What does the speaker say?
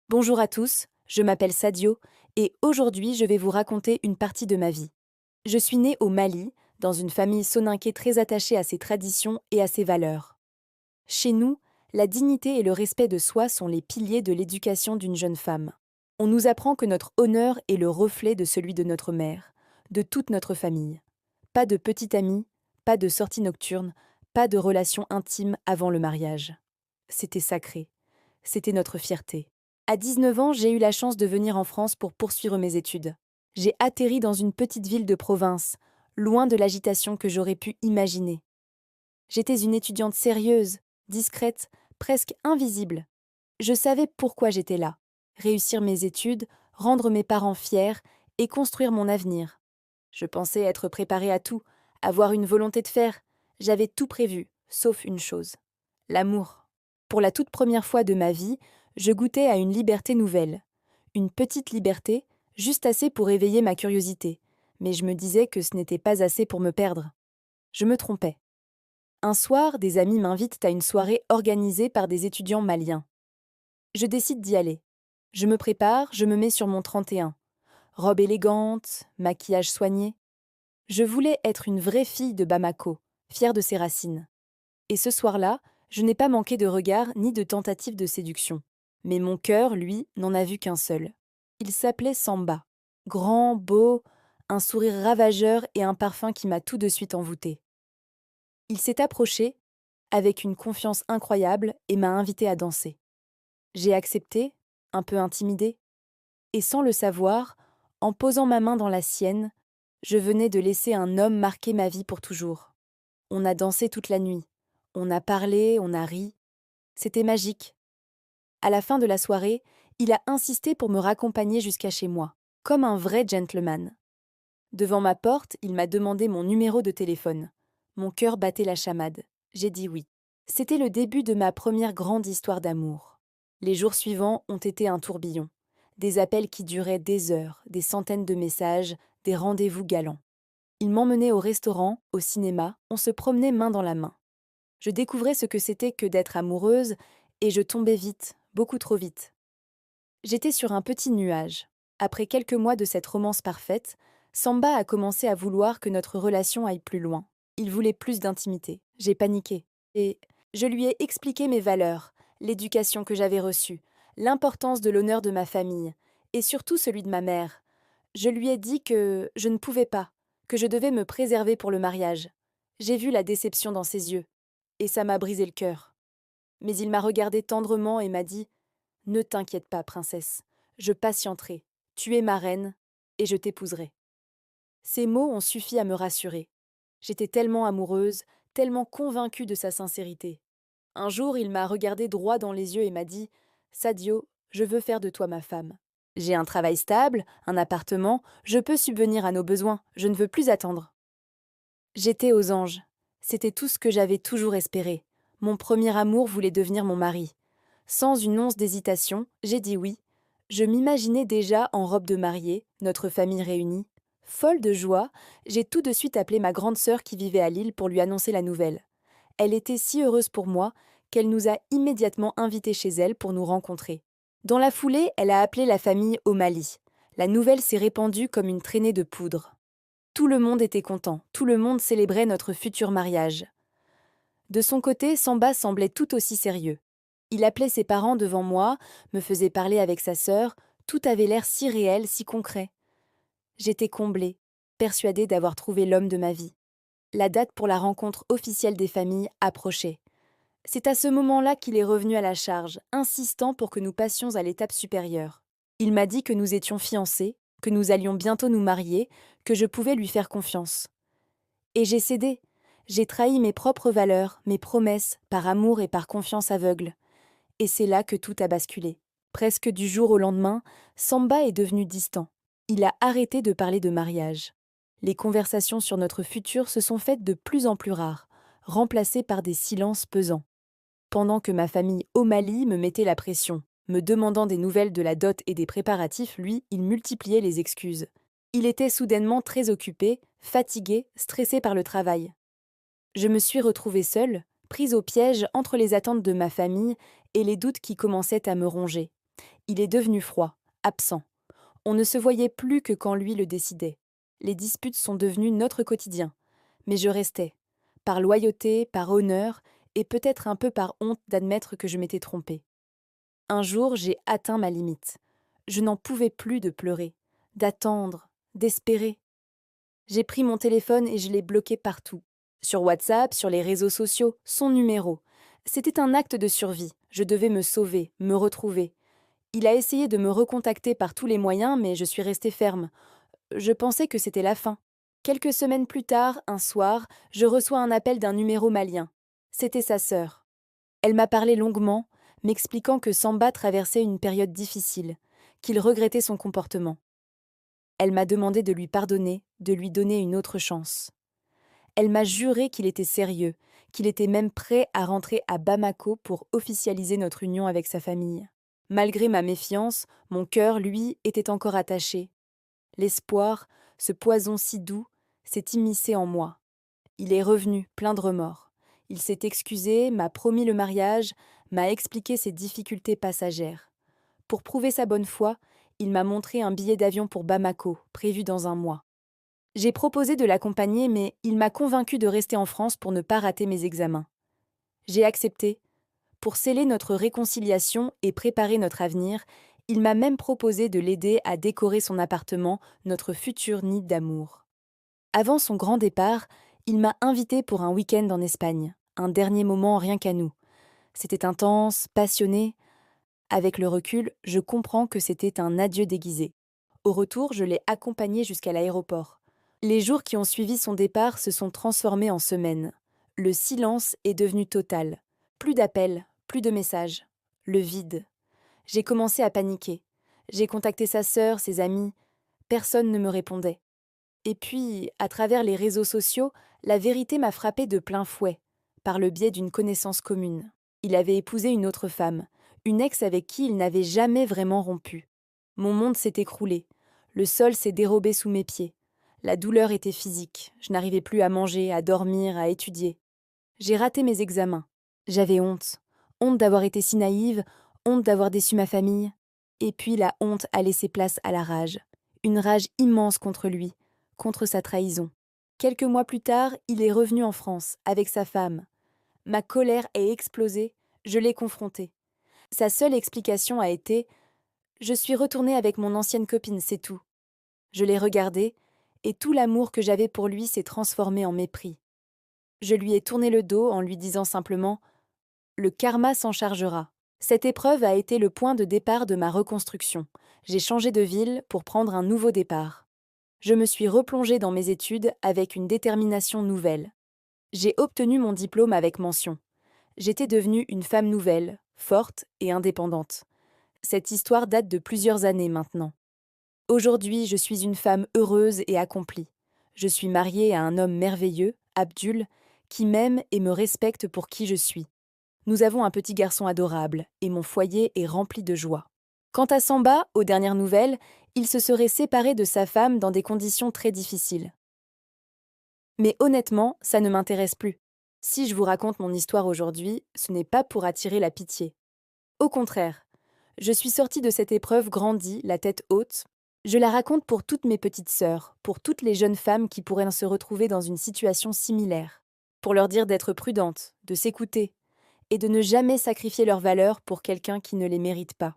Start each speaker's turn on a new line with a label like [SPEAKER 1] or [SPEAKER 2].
[SPEAKER 1] Bonjour à tous, je m'appelle Sadio et aujourd'hui je vais vous raconter une partie de ma vie. Je suis née au Mali, dans une famille soninké très attachée à ses traditions et à ses valeurs. Chez nous, la dignité et le respect de soi sont les piliers de l'éducation d'une jeune femme. On nous apprend que notre honneur est le reflet de celui de notre mère, de toute notre famille. Pas de petite amie, pas de sortie nocturne, pas de relations intimes avant le mariage. C'était sacré, c'était notre fierté. À 19 ans, j'ai eu la chance de venir en France pour poursuivre mes études. J'ai atterri dans une petite ville de province, loin de l'agitation que j'aurais pu imaginer. J'étais une étudiante sérieuse, discrète, presque invisible. Je savais pourquoi j'étais là. Réussir mes études, rendre mes parents fiers et construire mon avenir. Je pensais être préparée à tout, avoir une volonté de faire. J'avais tout prévu, sauf une chose. L'amour. Pour la toute première fois de ma vie, je goûtais à une liberté nouvelle. Une petite liberté, juste assez pour éveiller ma curiosité. Mais je me disais que ce n'était pas assez pour me perdre. Je me trompais. Un soir, des amis m'invitent à une soirée organisée par des étudiants maliens. Je décide d'y aller. Je me prépare, je me mets sur mon 31. Robe élégante, maquillage soigné. Je voulais être une vraie fille de Bamako, fière de ses racines. Et ce soir-là, je n'ai pas manqué de regards ni de tentatives de séduction. Mais mon cœur, lui, n'en a vu qu'un seul. Il s'appelait Samba. Grand, beau, un sourire ravageur et un parfum qui m'a tout de suite envoûté. Il s'est approché, avec une confiance incroyable, et m'a invité à danser. J'ai accepté, un peu intimidée, et sans le savoir, en posant ma main dans la sienne, je venais de laisser un homme marquer ma vie pour toujours. On a dansé toute la nuit. On a parlé, on a ri. C'était magique. À la fin de la soirée, il a insisté pour me raccompagner jusqu'à chez moi, comme un vrai gentleman. Devant ma porte, il m'a demandé mon numéro de téléphone. Mon cœur battait la chamade. J'ai dit oui. C'était le début de ma première grande histoire d'amour. Les jours suivants ont été un tourbillon. Des appels qui duraient des heures, des centaines de messages, des rendez-vous galants. Il m'emmenait au restaurant, au cinéma, on se promenait main dans la main. Je découvrais ce que c'était que d'être amoureuse et je tombais vite, beaucoup trop vite. J'étais sur un petit nuage. Après quelques mois de cette romance parfaite, Samba a commencé à vouloir que notre relation aille plus loin. Il voulait plus d'intimité. J'ai paniqué. Et je lui ai expliqué mes valeurs, l'éducation que j'avais reçue, l'importance de l'honneur de ma famille, et surtout celui de ma mère. Je lui ai dit que je ne pouvais pas, que je devais me préserver pour le mariage. J'ai vu la déception dans ses yeux, et ça m'a brisé le cœur. Mais il m'a regardé tendrement et m'a dit « Ne t'inquiète pas, princesse, je patienterai, tu es ma reine, et je t'épouserai. » Ces mots ont suffi à me rassurer. J'étais tellement amoureuse, tellement convaincue de sa sincérité. Un jour, il m'a regardé droit dans les yeux et m'a dit « Sadio, je veux faire de toi ma femme. J'ai un travail stable, un appartement, je peux subvenir à nos besoins, je ne veux plus attendre. » J'étais aux anges. C'était tout ce que j'avais toujours espéré. Mon premier amour voulait devenir mon mari. Sans une once d'hésitation, j'ai dit oui. Je m'imaginais déjà en robe de mariée, notre famille réunie. Folle de joie, j'ai tout de suite appelé ma grande sœur qui vivait à Lille pour lui annoncer la nouvelle. Elle était si heureuse pour moi qu'elle nous a immédiatement invités chez elle pour nous rencontrer. Dans la foulée, elle a appelé la famille au Mali. La nouvelle s'est répandue comme une traînée de poudre. Tout le monde était content, tout le monde célébrait notre futur mariage. De son côté, Samba semblait tout aussi sérieux. Il appelait ses parents devant moi, me faisait parler avec sa sœur, tout avait l'air si réel, si concret. J'étais comblée, persuadée d'avoir trouvé l'homme de ma vie. La date pour la rencontre officielle des familles approchait. C'est à ce moment-là qu'il est revenu à la charge, insistant pour que nous passions à l'étape supérieure. Il m'a dit que nous étions fiancés, que nous allions bientôt nous marier, que je pouvais lui faire confiance. Et j'ai cédé. J'ai trahi mes propres valeurs, mes promesses, par amour et par confiance aveugle. Et c'est là que tout a basculé. Presque du jour au lendemain, Samba est devenu distant. Il a arrêté de parler de mariage. Les conversations sur notre futur se sont faites de plus en plus rares, remplacées par des silences pesants. Pendant que ma famille au Mali me mettait la pression, me demandant des nouvelles de la dot et des préparatifs, lui, il multipliait les excuses. Il était soudainement très occupé, fatigué, stressé par le travail. Je me suis retrouvée seule, prise au piège entre les attentes de ma famille et les doutes qui commençaient à me ronger. Il est devenu froid, absent. On ne se voyait plus que quand lui le décidait. Les disputes sont devenues notre quotidien. Mais je restais, par loyauté, par honneur, et peut-être un peu par honte d'admettre que je m'étais trompée. Un jour, j'ai atteint ma limite. Je n'en pouvais plus de pleurer, d'attendre, d'espérer. J'ai pris mon téléphone et je l'ai bloqué partout. Sur WhatsApp, sur les réseaux sociaux, son numéro. C'était un acte de survie. Je devais me sauver, me retrouver. Il a essayé de me recontacter par tous les moyens, mais je suis restée ferme. Je pensais que c'était la fin. Quelques semaines plus tard, un soir, je reçois un appel d'un numéro malien. C'était sa sœur. Elle m'a parlé longuement, m'expliquant que Samba traversait une période difficile, qu'il regrettait son comportement. Elle m'a demandé de lui pardonner, de lui donner une autre chance. Elle m'a juré qu'il était sérieux, qu'il était même prêt à rentrer à Bamako pour officialiser notre union avec sa famille. Malgré ma méfiance, mon cœur, lui, était encore attaché. L'espoir, ce poison si doux, s'est immiscé en moi. Il est revenu, plein de remords. Il s'est excusé, m'a promis le mariage, m'a expliqué ses difficultés passagères. Pour prouver sa bonne foi, il m'a montré un billet d'avion pour Bamako, prévu dans un mois. J'ai proposé de l'accompagner, mais il m'a convaincu de rester en France pour ne pas rater mes examens. J'ai accepté. Pour sceller notre réconciliation et préparer notre avenir, il m'a même proposé de l'aider à décorer son appartement, notre futur nid d'amour. Avant son grand départ, il m'a invité pour un week-end en Espagne, un dernier moment rien qu'à nous. C'était intense, passionné. Avec le recul, je comprends que c'était un adieu déguisé. Au retour, je l'ai accompagné jusqu'à l'aéroport. Les jours qui ont suivi son départ se sont transformés en semaines. Le silence est devenu total. Plus d'appels, plus de messages. Le vide. J'ai commencé à paniquer. J'ai contacté sa sœur, ses amis. Personne ne me répondait. Et puis, à travers les réseaux sociaux, la vérité m'a frappée de plein fouet, par le biais d'une connaissance commune. Il avait épousé une autre femme, une ex avec qui il n'avait jamais vraiment rompu. Mon monde s'est écroulé. Le sol s'est dérobé sous mes pieds. La douleur était physique. Je n'arrivais plus à manger, à dormir, à étudier. J'ai raté mes examens. J'avais honte. Honte d'avoir été si naïve, honte d'avoir déçu ma famille. Et puis la honte a laissé place à la rage. Une rage immense contre lui, contre sa trahison. Quelques mois plus tard, il est revenu en France, avec sa femme. Ma colère est explosée, je l'ai confronté. Sa seule explication a été « Je suis retournée avec mon ancienne copine, c'est tout ». Je l'ai regardé, et tout l'amour que j'avais pour lui s'est transformé en mépris. Je lui ai tourné le dos en lui disant simplement « Le karma s'en chargera ». Cette épreuve a été le point de départ de ma reconstruction. J'ai changé de ville pour prendre un nouveau départ. Je me suis replongée dans mes études avec une détermination nouvelle. J'ai obtenu mon diplôme avec mention. J'étais devenue une femme nouvelle, forte et indépendante. Cette histoire date de plusieurs années maintenant. Aujourd'hui, je suis une femme heureuse et accomplie. Je suis mariée à un homme merveilleux, Abdul, qui m'aime et me respecte pour qui je suis. Nous avons un petit garçon adorable, et mon foyer est rempli de joie. Quant à Samba, aux dernières nouvelles, il se serait séparé de sa femme dans des conditions très difficiles. Mais honnêtement, ça ne m'intéresse plus. Si je vous raconte mon histoire aujourd'hui, ce n'est pas pour attirer la pitié. Au contraire, je suis sortie de cette épreuve grandie, la tête haute. Je la raconte pour toutes mes petites sœurs, pour toutes les jeunes femmes qui pourraient se retrouver dans une situation similaire, pour leur dire d'être prudentes, de s'écouter, et de ne jamais sacrifier leurs valeurs pour quelqu'un qui ne les mérite pas.